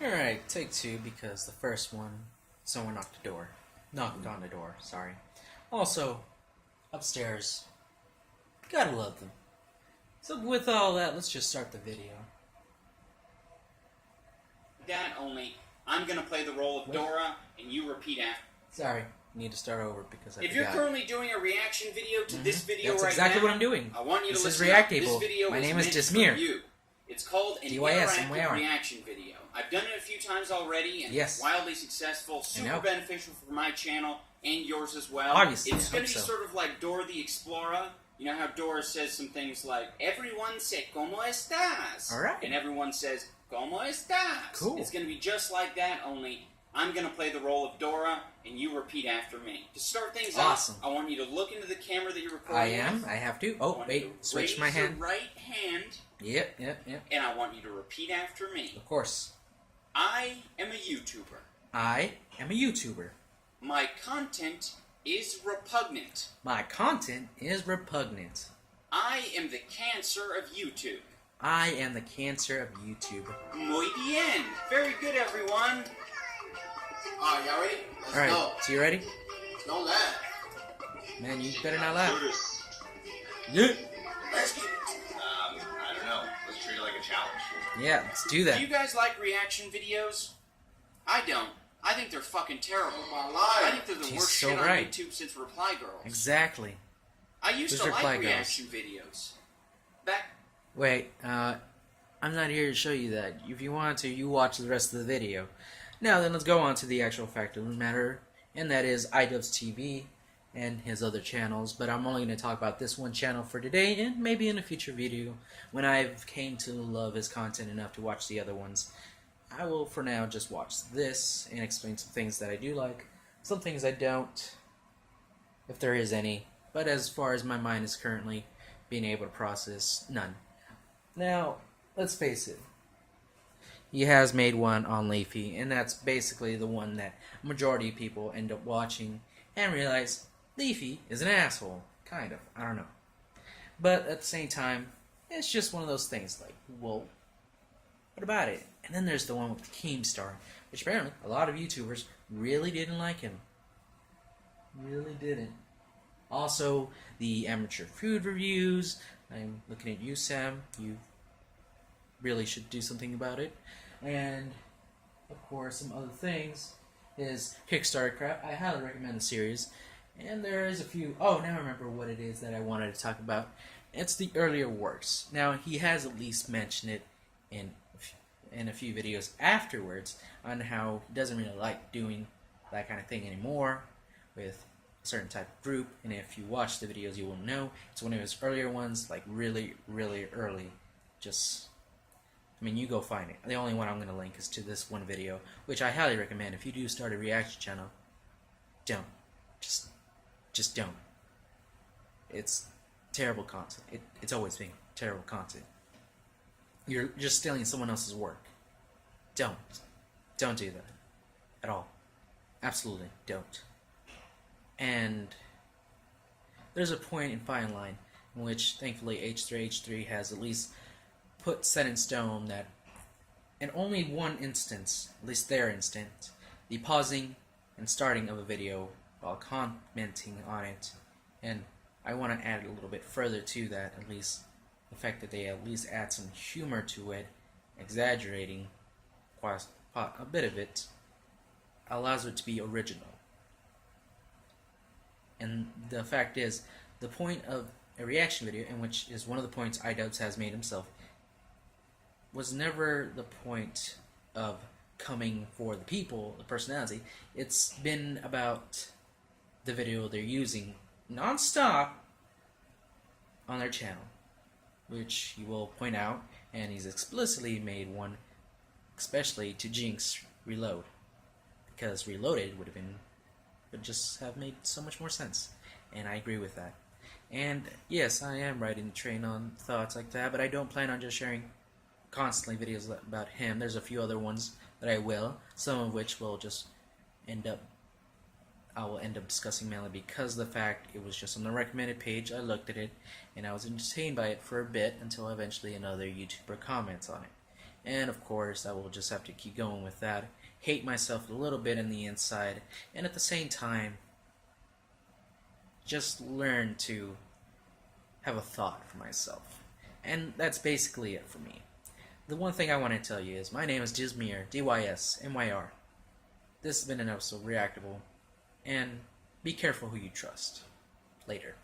Alright, take two because the first one, someone knocked on the door, sorry. Also, upstairs, gotta love them. So with all that, let's just start the video. That only, I'm gonna play the role of Dora, and you repeat after. Sorry, need to start over because I If you're currently doing a reaction video to this video That's right exactly now, what I'm doing. I want you to This is listen up. ReactAbel. This video My name is meant for DYSmyR. you. It's called an DYSmyR. interactive reaction video. I've done it a few times already, and Yes. it's wildly successful, super beneficial for my channel, and yours as well. Obviously, it's going to be so. sort of like Dora the Explorer. You know how Dora says some things like, everyone say, ¿Cómo estás? Alright. And everyone says, ¿Cómo estás? Cool. It's going to be just like that, only I'm going to play the role of Dora, and you repeat after me. To start things off, I want you to look into the camera that you're recording I am. I have to. Oh, wait. Switch my hand. Raise your right hand. Yep. And I want you to repeat after me. Of course. I am a YouTuber. I am a YouTuber. My content is repugnant. My content is repugnant. I am the cancer of YouTube. I am the cancer of YouTube. Muy bien. Very good, everyone. Alright, y'all ready? Let's Alright, go. so you ready? Don't laugh. Man, you better not laugh. Yeah. Yeah. Let's get it. I don't know. Let's treat it like a challenge. Yeah, let's do that. Do you guys like reaction videos? I don't. I think they're fucking terrible. My I life. think they're the She's worst so shit right. on YouTube since Reply Girls. Exactly. I used Who's to Reply like Girls? reaction videos. Back Wait, I'm not here to show you that. If you want to, you watch the rest of the video. Now then, let's go on to the actual fact of the matter, and that is iDubbbzTV and his other channels. But I'm only going to talk about this one channel for today, and maybe in a future video when I've came to love his content enough to watch the other ones. I will, for now, just watch this and explain some things that I do like, some things I don't, if there is any. But as far as my mind is currently being able to process, none. Now, let's face it. He has made one on Leafy, and that's basically the one that majority of people end up watching and realize Leafy is an asshole. Kind of. I don't know. But at the same time, it's just one of those things like, well, what about it? And then there's the one with the keemstar, which apparently a lot of YouTubers really didn't like him. Really didn't. Also, the amateur food reviews. I'm looking at you, Sam. You really should do something about it. And, of course, some other things is Kickstarter crap. I highly recommend the series. And there is a few... Oh, now I remember what it is that I wanted to talk about. It's the earlier works. Now, he has at least mentioned it in a few videos afterwards on how he doesn't really like doing that kind of thing anymore with a certain type of group. And if you watch the videos, you will know it's one of his earlier ones, like really, really early. Just... I mean, you go find it. The only one I'm going to link is to this one video, which I highly recommend. If you do start a reaction channel, don't. Just don't. It's terrible content. It's always been terrible content. You're just stealing someone else's work. Don't. Don't do that. At all. Absolutely don't. And there's a point in Fine Line in which, thankfully, H3H3 has at least put set in stone that in only one instance, at least their instance, the pausing and starting of a video while commenting on it, and I want to add a little bit further to that, at least the fact that they at least add some humor to it, exaggerating quite a bit of it, allows it to be original. And the fact is, the point of a reaction video, in which is one of the points iDubbbz has made himself, was never the point of coming for the people, the personality. It's been about the video they're using non-stop on their channel, which he will point out, and he's explicitly made one especially to jinx Reload, because Reloaded would just have made so much more sense, and I agree with that. And yes, I am riding the train on thoughts like that, but I don't plan on just sharing constantly videos about him. There's a few other ones that I will, some of which will just I will end up discussing mainly because of the fact it was just on the recommended page. I looked at it and I was entertained by it for a bit until eventually another YouTuber comments on it. And of course, I will just have to keep going with that. Hate myself a little bit in the inside. And at the same time, just learn to have a thought for myself. And that's basically it for me. The one thing I want to tell you is my name is DYSmyR, DYSmyR. This has been an episode of ReactAbel, and be careful who you trust. Later.